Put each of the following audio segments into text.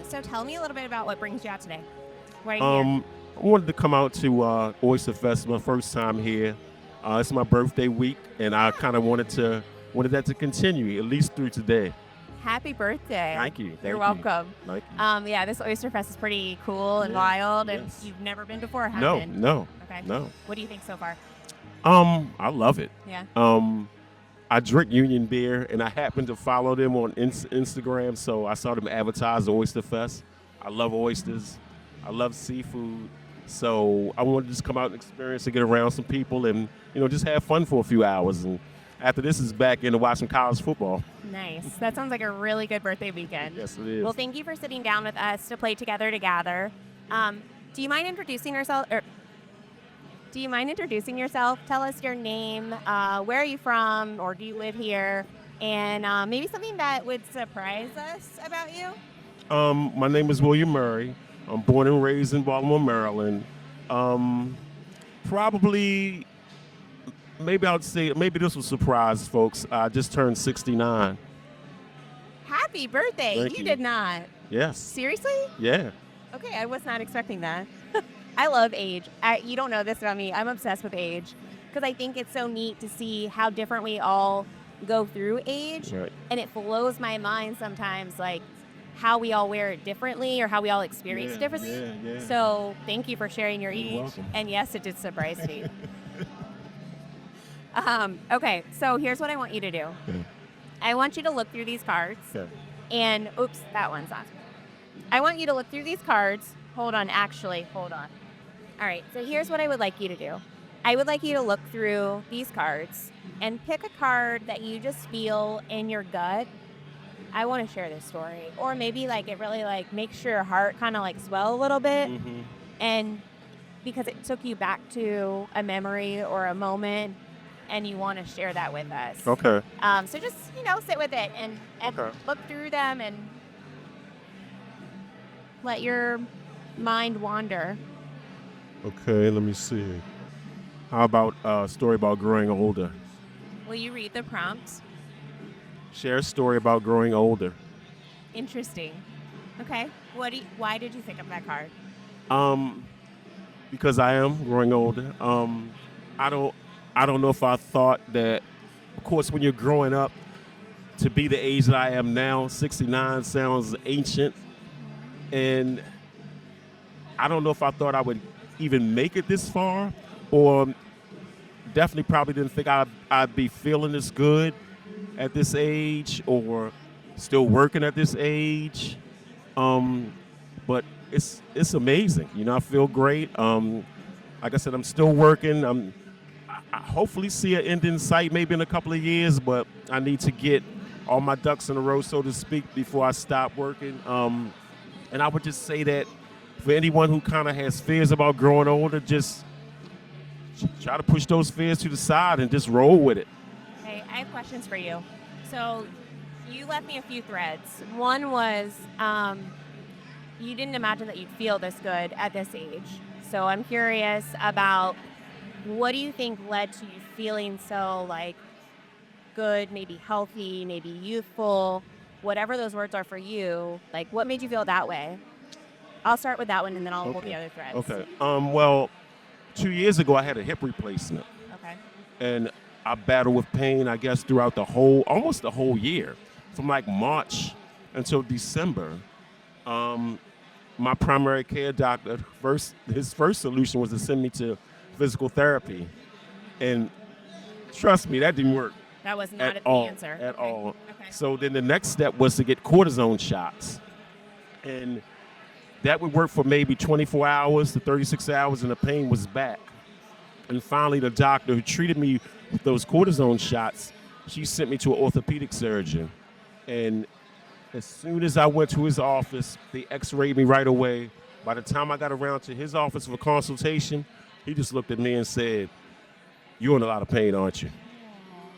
So tell me a little bit about what brings you out today. Why are you here? I wanted to come out to Oyster Fest, my first time here. It's my birthday week, and I kind of wanted that to continue at least through today. Happy birthday. Thank you. You're Thank you. welcome. Thank you. Yeah, this Oyster Fest is pretty cool and Yeah, wild, and yes. you've never been before, have No, been? no, Okay. no. What do you think so far? I love it. Yeah. I drink Union beer, and I happen to follow them on Instagram, so I saw them advertise the Oyster Fest. I love oysters. I love seafood. So I wanted to just come out and experience and get around some people and, just have fun for a few hours. And after this is back in to watch some college football. Nice. That sounds like a really good birthday weekend. Yes, it is. Well, thank you for sitting down with us to play Together to Gather. Do you mind introducing yourself? Tell us your name. Where are you from, or do you live here? And maybe something that would surprise us about you. My name is William Murray. I'm born and raised in Baltimore, Maryland. Probably, maybe this will surprise folks. I just turned 69. Happy birthday. Thank You you. did not. Yes. Seriously? Yeah. Okay, I was not expecting that. I love age. You don't know this about me. I'm obsessed with age because I think it's so neat to see how different we all go through age. Right. And it blows my mind sometimes, like, how we all wear it differently or how we all experience it differently. Yeah. So thank you for sharing your age. welcome. And yes, it did surprise me. Okay, so here's what I want you to do. Okay. I want you to look through these cards. Okay. And, oops, that one's on. I want you to look through these cards. Hold on. All right, so here's what I would like you to do. I would like you to look through these cards and pick a card that you just feel in your gut. I want to share this story. Or maybe, like, it really, like, makes your heart kind of, like, swell a little bit. Mm-hmm. And because it took you back to a memory or a moment, and you want to share that with us. Okay. So just, sit with it and Okay. look through them and let your mind wander. Okay, let me see. How about a story about growing older? Will you read the prompts? Share a story about growing older. Interesting. Okay. Why did you pick up that card? Because I am growing older. I don't know if I thought that. Of course, when you're growing up, to be the age that I am now, 69 sounds ancient, and I don't know if I thought I would even make it this far, or definitely probably didn't think I'd be feeling this good at this age, or still working at this age. But it's amazing. I feel great. Like I said, I'm still working. I hopefully see an end in sight maybe in a couple of years, but I need to get all my ducks in a row, so to speak, before I stop working. And I would just say that for anyone who kind of has fears about growing older, just try to push those fears to the side and just roll with it. Okay, I have questions for you. So you left me a few threads. One was you didn't imagine that you'd feel this good at this age. So I'm curious about what do you think led to you feeling so, like, good, maybe healthy, maybe youthful, whatever those words are for you. Like, what made you feel that way? I'll start with that one, and then I'll pull the other threads. Okay. Well, 2 years ago, I had a hip replacement. Okay. And I battled with pain, I guess, throughout almost the whole year. From like March until December. My primary care doctor, his first solution was to send me to physical therapy. And trust me, that didn't work. That was not At the all. answer. At Okay. all. Okay. So then the next step was to get cortisone shots. And that would work for maybe 24 hours to 36 hours, and the pain was back. And finally, the doctor who treated me with those cortisone shots, she sent me to an orthopedic surgeon. And as soon as I went to his office, they x-rayed me right away. By the time I got around to his office for consultation, he just looked at me and said, "You're in a lot of pain, aren't you?"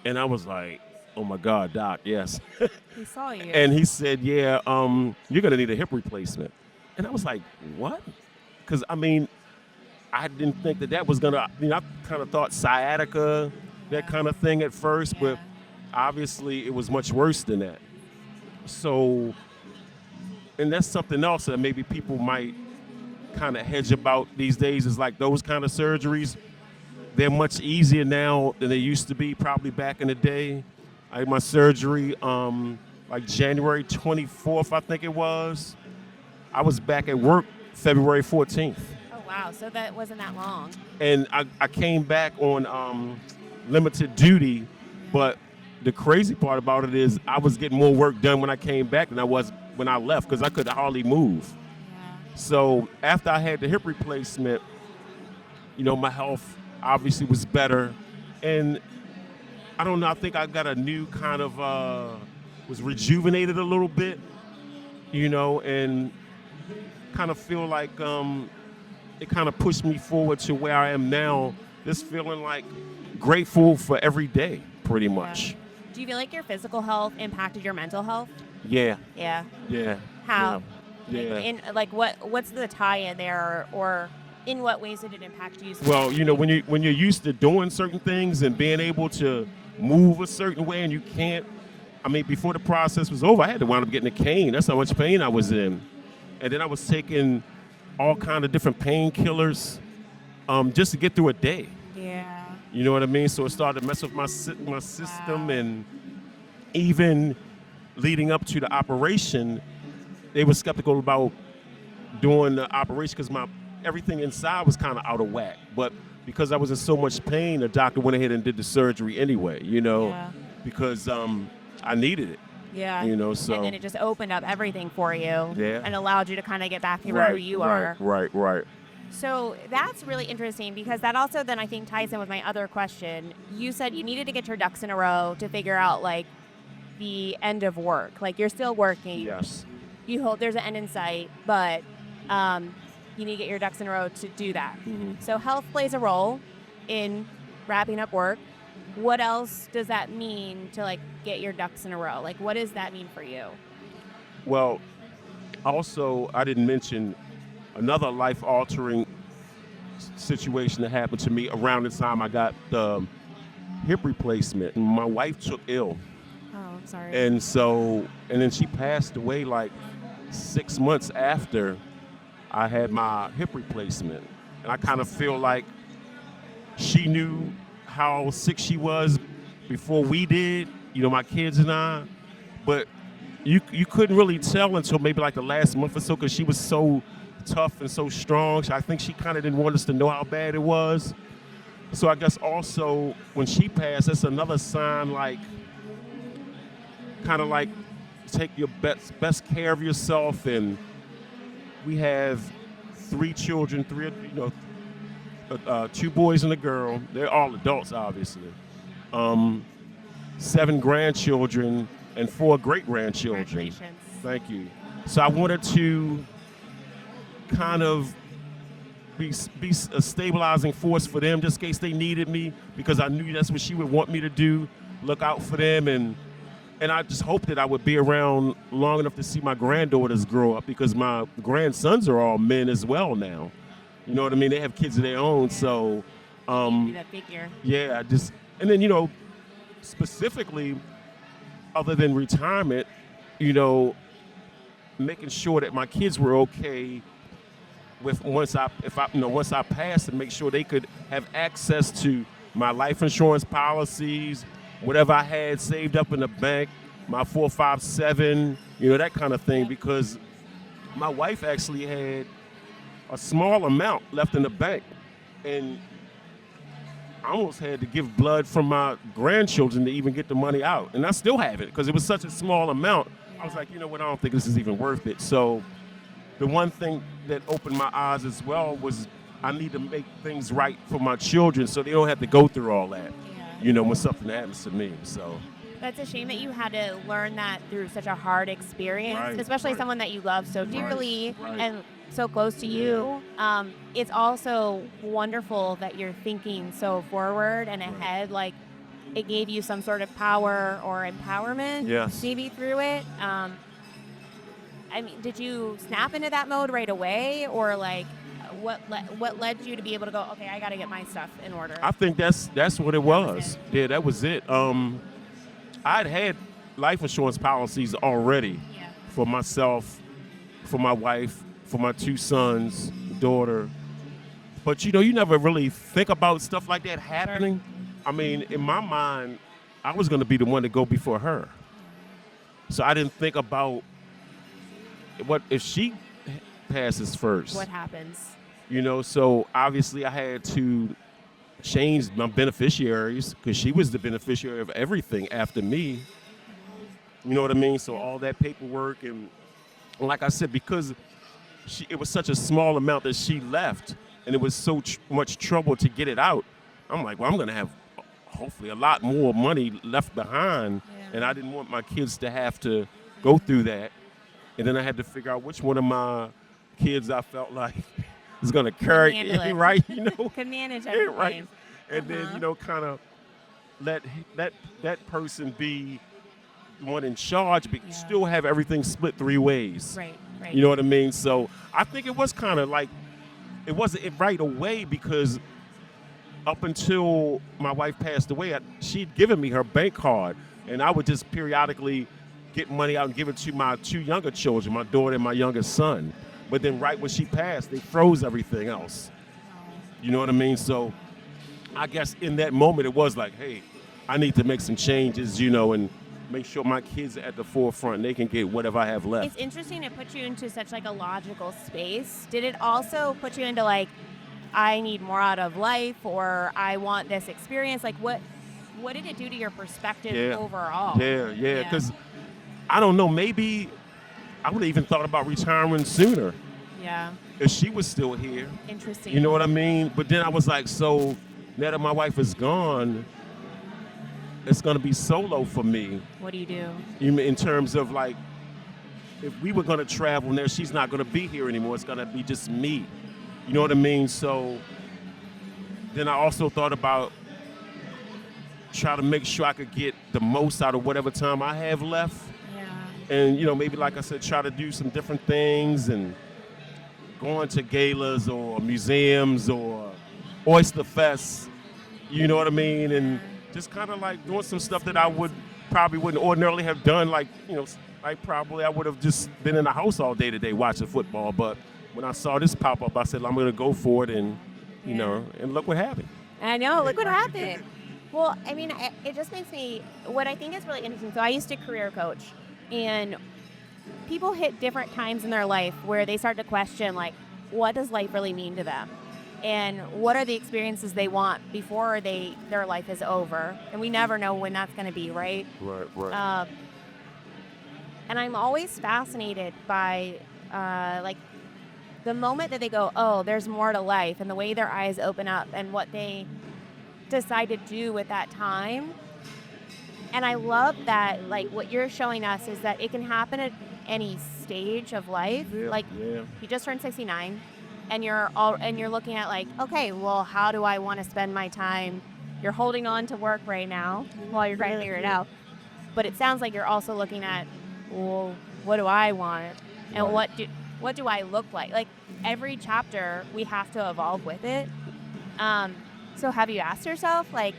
And I was like, "Oh my God, doc, yes." He saw you. And he said, "Yeah, you're gonna need a hip replacement." And I was like, "What?" Because I didn't think that was gonna. I kind of thought sciatica, that kind of thing at first, but obviously it was much worse than that. So and that's something else that maybe people might kind of hedge about these days is like those kind of surgeries. They're much easier now than they used to be probably back in the day. I had my surgery like January 24th, I think it was. I was back at work February 14th. Oh, wow. So that wasn't that long. And I came back on limited duty, but the crazy part about it is I was getting more work done when I came back than I was when I left because I could hardly move. Yeah. So after I had the hip replacement, my health obviously was better. And I don't know, I think I got a new kind of, was rejuvenated a little bit, and kind of feel like it kind of pushed me forward to where I am now, just feeling like grateful for every day, pretty much. Yeah. Do you feel like your physical health impacted your mental health? Yeah. Yeah. Yeah. How? Yeah. What's the tie in there, or in what ways did it impact you? Well, when you're used to doing certain things and being able to move a certain way and you can't, before the process was over, I had to wind up getting a cane. That's how much pain I was in. And then I was taking all kind of different painkillers just to get through a day. Yeah. You know what I mean? So it started to mess with my system. Wow. And even leading up to the operation, they were skeptical about doing the operation because everything inside was kind of out of whack. But because I was in so much pain, the doctor went ahead and did the surgery anyway, Yeah. because I needed it. Yeah. So. And then it just opened up everything for you. Yeah. And allowed you to kind of get back to where you are. Right. So that's really interesting because that also then I think ties in with my other question. You said you needed to get your ducks in a row to figure out like the end of work. Like you're still working. Yes. You hope there's an end in sight, but you need to get your ducks in a row to do that. Mm-hmm. So health plays a role in wrapping up work. What else does that mean to like get your ducks in a row? Like what does that mean for you? Well, also I didn't mention another life-altering situation that happened to me around the time I got the hip replacement. My wife took ill. Oh, I'm sorry. And then she passed away like 6 months after I had my hip replacement. And I kind of feel like she knew how sick she was before we did, my kids and I. But you couldn't really tell until maybe like the last month or so because she was so tough and so strong. I think she kind of didn't want us to know how bad it was. So I guess also when she passed, that's another sign like kind of like take your best care of yourself. And we have 3 children, 2 boys and a girl. They're all adults, obviously. 7 grandchildren and 4 great-grandchildren. Congratulations. Thank you. So I wanted to kind of be a stabilizing force for them just in case they needed me because I knew that's what she would want me to do, look out for them. And I just hoped that I would be around long enough to see my granddaughters grow up because my grandsons are all men as well now. You know what I mean? They have kids of their own. Yeah. So, be that figure. Yeah, and then, specifically, other than retirement, making sure that my kids were okay with once I passed, and make sure they could have access to my life insurance policies, whatever I had saved up in the bank, my 457, that kind of thing, because my wife actually had a small amount left in the bank, and I almost had to give blood from my grandchildren to even get the money out, and I still have it because it was such a small amount. I was like, you know what, I don't think this is even worth it. So the one thing that opened my eyes as well was I need to make things right for my children so they don't have to go through all that, when something happens to me. So that's a shame that you had to learn that through such a hard experience, especially someone that you love so dearly and so close to you. It's also wonderful that you're thinking so forward and ahead, like it gave you some sort of power or empowerment maybe through it. Did you snap into that mode right away, or like what led you to be able to go, okay, I got to get my stuff in order? I think that's what it was. Yeah, that was it. I'd had life insurance policies already for myself for my wife, for my 2 sons, daughter. But you never really think about stuff like that happening. I mean, in my mind, I was going to be the one to go before her. So I didn't think about what if she passes first. What happens? So obviously I had to change my beneficiaries because she was the beneficiary of everything after me. You know what I mean? So all that paperwork and like I said, because it was such a small amount that she left, and it was so much trouble to get it out. I'm like, well, I'm gonna have hopefully a lot more money left behind, and I didn't want my kids to have to go through that. And then I had to figure out which one of my kids I felt like is gonna carry it, right? Could manage everything, right? And then kind of let that person be one in charge, but still have everything split 3 ways. Right. You know what I mean? So I think it was kind of like, it wasn't right away because up until my wife passed away, she'd given me her bank card, and I would just periodically get money out and give it to my 2 younger children, my daughter and my youngest son. But then right when she passed, they froze everything else. You know what I mean? So I guess in that moment, it was like, hey, I need to make some changes, and make sure my kids are at the forefront and they can get whatever I have left. It's interesting to put you into such like a logical space. Did it also put you into like, I need more out of life, or I want this experience? Like what did it do to your perspective overall? Yeah. Because I don't know, maybe I would have even thought about retiring sooner. Yeah. If she was still here. Interesting. You know what I mean? But then I was like, so now that my wife is gone, it's going to be solo for me. What do you do? In terms of like, if we were going to travel there, she's not going to be here anymore. It's going to be just me. You know what I mean? So then I also thought about try to make sure I could get the most out of whatever time I have left. Yeah. And, maybe like I said, try to do some different things and going to galas or museums or Oyster Fest. You know what I mean? And just kind of like doing some stuff that I wouldn't ordinarily have done. Like, like probably I would have just been in the house all day today watching football. But when I saw this pop up, I said, I'm going to go for it. And, and look what happened. I know. Look what happened. Well, I mean, it just makes me, what I think is really interesting. So I used to career coach, and people hit different times in their life where they start to question, like, what does life really mean to them? And what are the experiences they want before their life is over? And we never know when that's going to be, right? Right. And I'm always fascinated by, like, the moment that they go, oh, there's more to life, and the way their eyes open up and what they decide to do with that time. And I love that, like, what you're showing us is that it can happen at any stage of life. You just turned 69. And you're looking at like, okay, well, how do I want to spend my time? You're holding on to work right now while you're trying to figure it out. But it sounds like you're also looking at, well, what do I want? And what do I look like? Like every chapter, we have to evolve with it. So have you asked yourself, like,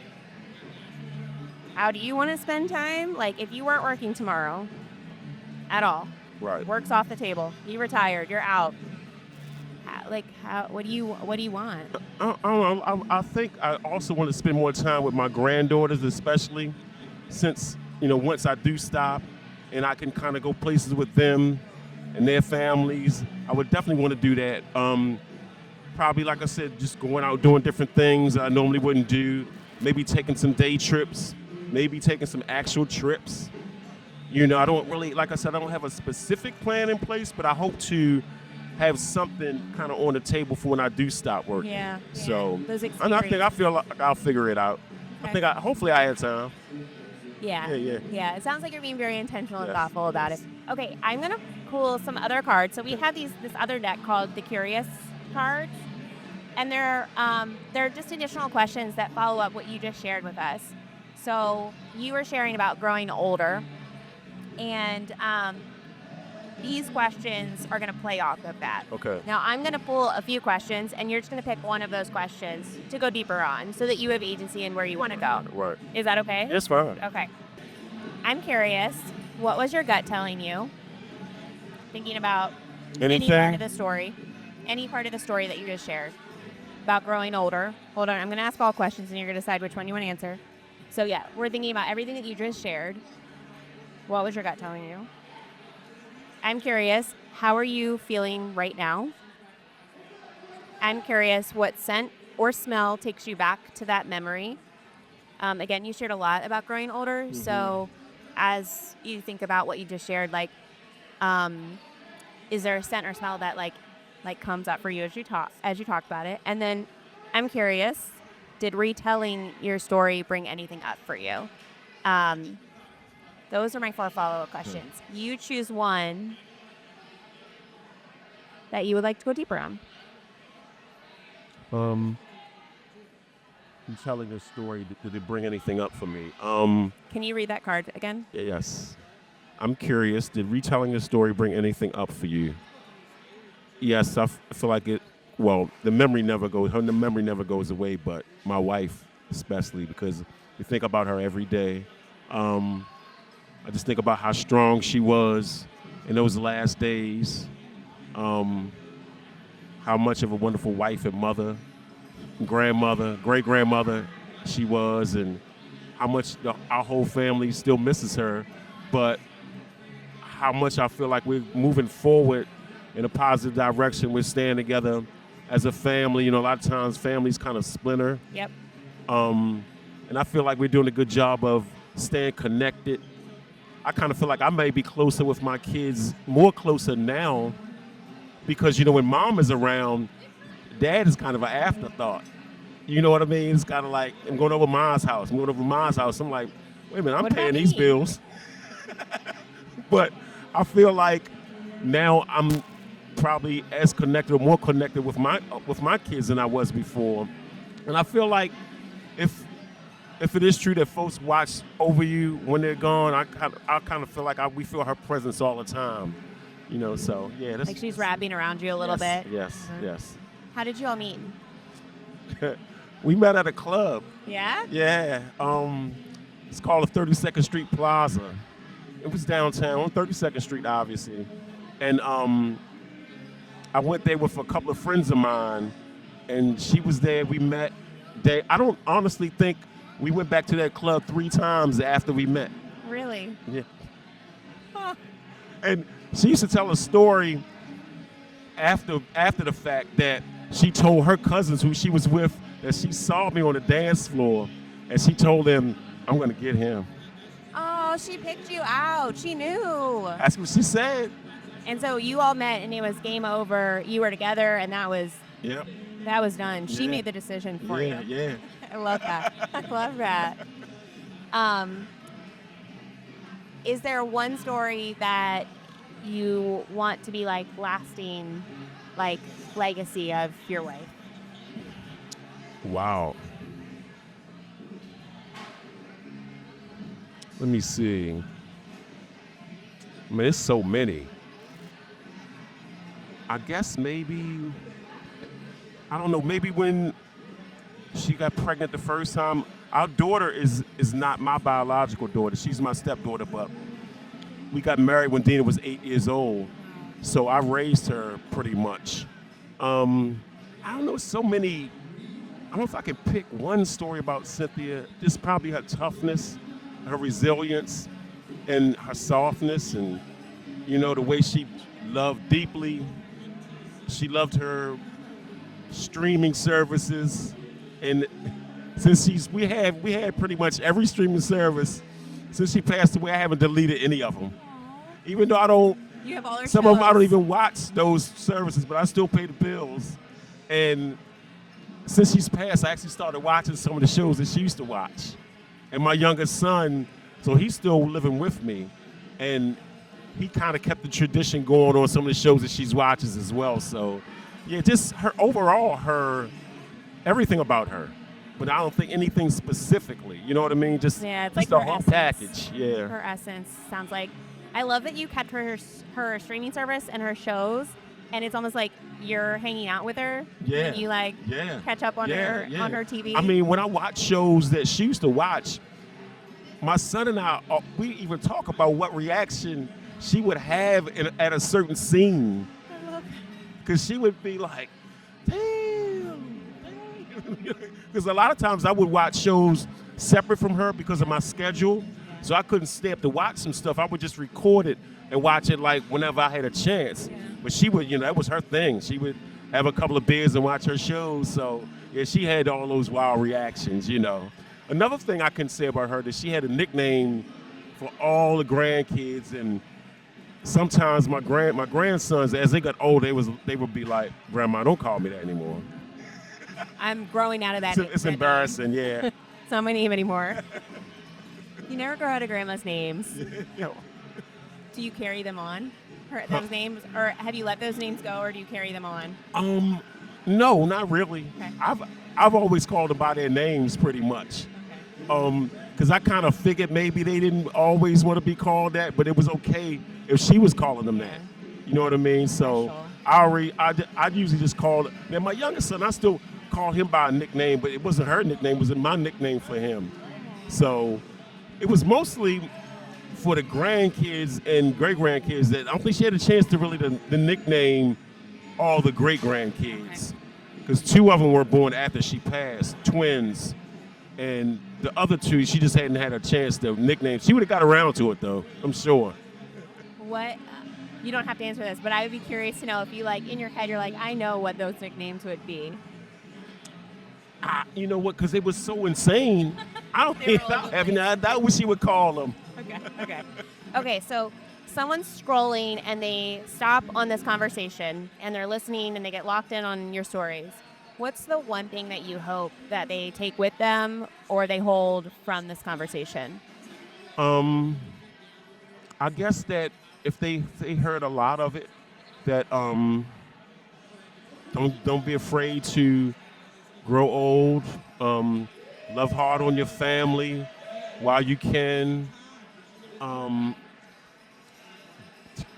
how do you want to spend time? Like if you weren't working tomorrow at all, work's off the table, you retired, you're out. What do you want? I think I also want to spend more time with my granddaughters, especially since, once I do stop and I can kind of go places with them and their families, I would definitely want to do that. Probably, like I said, just going out doing different things I normally wouldn't do. Maybe taking some day trips, maybe taking some actual trips. I don't really, like I said, I don't have a specific plan in place, but I hope to have something kind of on the table for when I do stop working. Yeah. So, those and I feel like I'll figure it out. Okay. Hopefully I have time. Yeah. It sounds like you're being very intentional and thoughtful about it. Okay, I'm gonna pull some other cards. So we have this other deck called the Curious cards, and they're just additional questions that follow up what you just shared with us. So you were sharing about growing older, and these questions are going to play off of that. Okay. Now, I'm going to pull a few questions, and you're just going to pick one of those questions to go deeper on so that you have agency in where you want to go. Right. Is that okay? It's fine. Okay. I'm curious, what was your gut telling you? Thinking about Any part Anything? of the story. Any part of the story that you just shared about growing older. Hold on, I'm going to ask all questions and you're going to decide which one you want to answer. So, yeah, we're thinking about everything that you just shared. What was your gut telling you? I'm curious, how are you feeling right now? I'm curious what scent or smell takes you back to that memory. Again, you shared a lot about growing older. So, as you think about what you just shared, like, is there a scent or smell that like comes up for you as you talk about it? And then, I'm curious, did retelling your story bring anything up for you? Those are my 4 follow-up questions. You choose one that you would like to go deeper on. I'm telling this story. Did it bring anything up for me? Can you read that card again? Yes. I'm curious. Did retelling the story bring anything up for you? Yes, I feel like it. Well, the memory never goes away. But my wife, especially, because we think about her every day. I just think about how strong she was in those last days. How much of a wonderful wife and mother, grandmother, great grandmother she was, and how much our whole family still misses her. But how much I feel like we're moving forward in a positive direction. We're staying together as a family. You know, a lot of times families kind of splinter. Yep. And I feel like we're doing a good job of staying connected. I kind of feel like I may be closer with my kids, more closer now, because, you know, when mom is around, dad is kind of an afterthought. You know what I mean? It's kind of like, I'm going over mom's house. I'm like, wait a minute, I'm What about paying these me? bills. But I feel like now I'm probably as connected or more connected with my kids than I was before. And I feel like if it is true that folks watch over you when they're gone, I kind of feel like we feel her presence all the time. You know, so yeah. Like she's wrapping around you a little bit. Yes, yes. How did you all meet? We met at a club. Yeah? Yeah. It's called the 32nd Street Plaza. It was downtown on 32nd Street, obviously. And I went there with a couple of friends of mine, and she was there. We met. I don't honestly think we went back to that club 3 times after we met. Really? Yeah. And she used to tell a story after the fact that she told her cousins who she was with that she saw me on the dance floor, and she told them, I'm going to get him. Oh, she picked you out. She knew. That's what she said. And so you all met and it was game over. You were together and that was Yep. done. She Yeah. made the decision for Yeah, you. yeah. I love that. I love that. Is there one story that you want to be like lasting, like legacy of your wife? Wow. Let me see. I mean, it's so many. I guess maybe, I don't know, maybe when she got pregnant the first time. Our daughter is not my biological daughter. She's my stepdaughter, but we got married when Dina was 8 years old. So I raised her pretty much. I don't know, so many. I don't know if I can pick one story about Cynthia. Just probably her toughness, her resilience, and her softness, and, you know, the way she loved deeply. She loved her streaming services, and since we had pretty much every streaming service since she passed away. I haven't deleted any of them, even though I don't. You have all her Some of them I shows. don't even watch those services, but I still pay the bills. And since she's passed, I actually started watching some of the shows that she used to watch. And my youngest son, so he's still living with me, and he kind of kept the tradition going on some of the shows that she's watches as well. So, yeah, just her overall, everything about her. But I don't think anything specifically. You know what I mean? Just, Yeah, it's just like the her whole essence. package. Yeah. Her essence sounds like. I love that you kept her streaming service and her shows, and it's almost like you're hanging out with her. Yeah. And you like Yeah. catch up on her Yeah. on her TV. I mean, when I watch shows that she used to watch, my son and I, we even talk about what reaction she would have at a certain scene. because she would be like, damn. Because a lot of times I would watch shows separate from her because of my schedule. So I couldn't stay up to watch some stuff. I would just record it and watch it like whenever I had a chance. Yeah. But she would, that was her thing. She would have a couple of beers and watch her shows. So yeah, she had all those wild reactions, Another thing I can say about her is she had a nickname for all the grandkids, and sometimes my grandsons, as they got old, they would be like, "Grandma, don't call me that anymore." I'm growing out of that. It's embarrassing, yeah. It's not my name anymore. You never grow out of grandma's names. Yeah. Do you carry them on? Those names, or have you let those names go, or do you carry them on? No, not really. Okay. I've always called them by their names pretty much. Okay. Because I kind of figured maybe they didn't always want to be called that, but it was okay if she was calling them that. You know what I mean? So Special. I usually just call. Now my youngest son, I still call him by a nickname, but it wasn't her nickname; it was my nickname for him. So it was mostly for the grandkids and great grandkids that I don't think she had a chance to really the nickname all the great grandkids, because 2 of them were born after she passed, twins. And the other 2, she just hadn't had a chance to nickname. She would have got around to it, though, I'm sure. What? You don't have to answer this, but I would be curious to know if you, in your head, you're like, I know what those nicknames would be. You know what? Because it was so insane. I don't think that what she would call them. Okay, so someone's scrolling and they stop on this conversation and they're listening and they get locked in on your stories. What's the one thing that you hope that they take with them or they hold from this conversation? I guess that if they heard a lot of it, that don't be afraid to grow old. Love hard on your family while you can.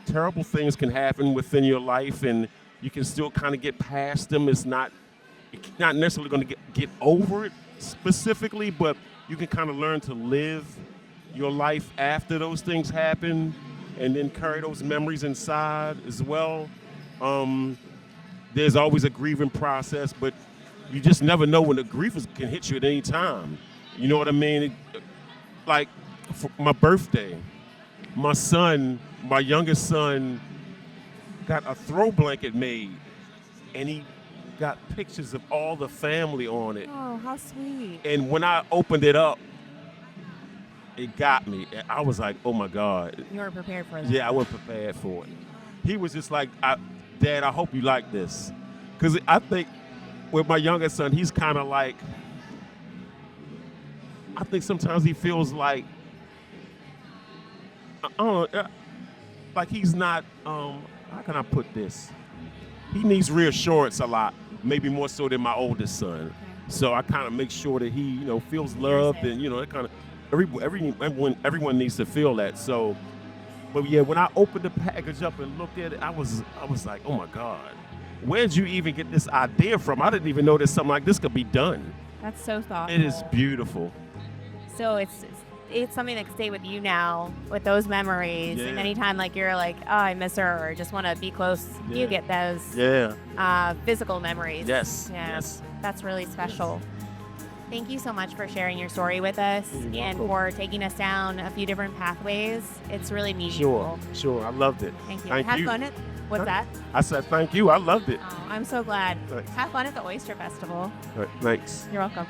Terrible things can happen within your life, and you can still kind of get past them. You're not necessarily going to get over it specifically, but you can kind of learn to live your life after those things happen, and then carry those memories inside as well. There's always a grieving process, but you just never know when the grief can hit you at any time. You know what I mean? Like for my birthday, my youngest son, got a throw blanket made, and he got pictures of all the family on it. Oh, how sweet. And when I opened it up, it got me. I was like, oh my God. You weren't prepared for that. Yeah, I wasn't prepared for it. He was just like, Dad, I hope you like this. Because I think with my youngest son, he's kind of like, I think sometimes he feels like, I don't know, like he's not, how can I put this? He needs reassurance a lot, maybe more so than my oldest son. Okay. So I kind of make sure that he, feels loved, and that kind of everyone needs to feel that. So, but yeah, when I opened the package up and looked at it, I was like, oh my God, where'd you even get this idea from? I didn't even know that something like this could be done. That's so thoughtful. It is beautiful. So it's something that can stay with you now with those memories. Yeah. And anytime you're like, oh, I miss her, or just want to be close, you get those physical memories. Yes. Yeah. Yes. That's really special. Thank you so much for sharing your story with us and for taking us down a few different pathways. It's really meaningful. Sure. I loved it. Thank you. Thank Have you. fun at what's that? I said thank you. I loved it. Oh, I'm so glad. Thanks. Have fun at the Oyster Festival. All right, thanks. You're welcome.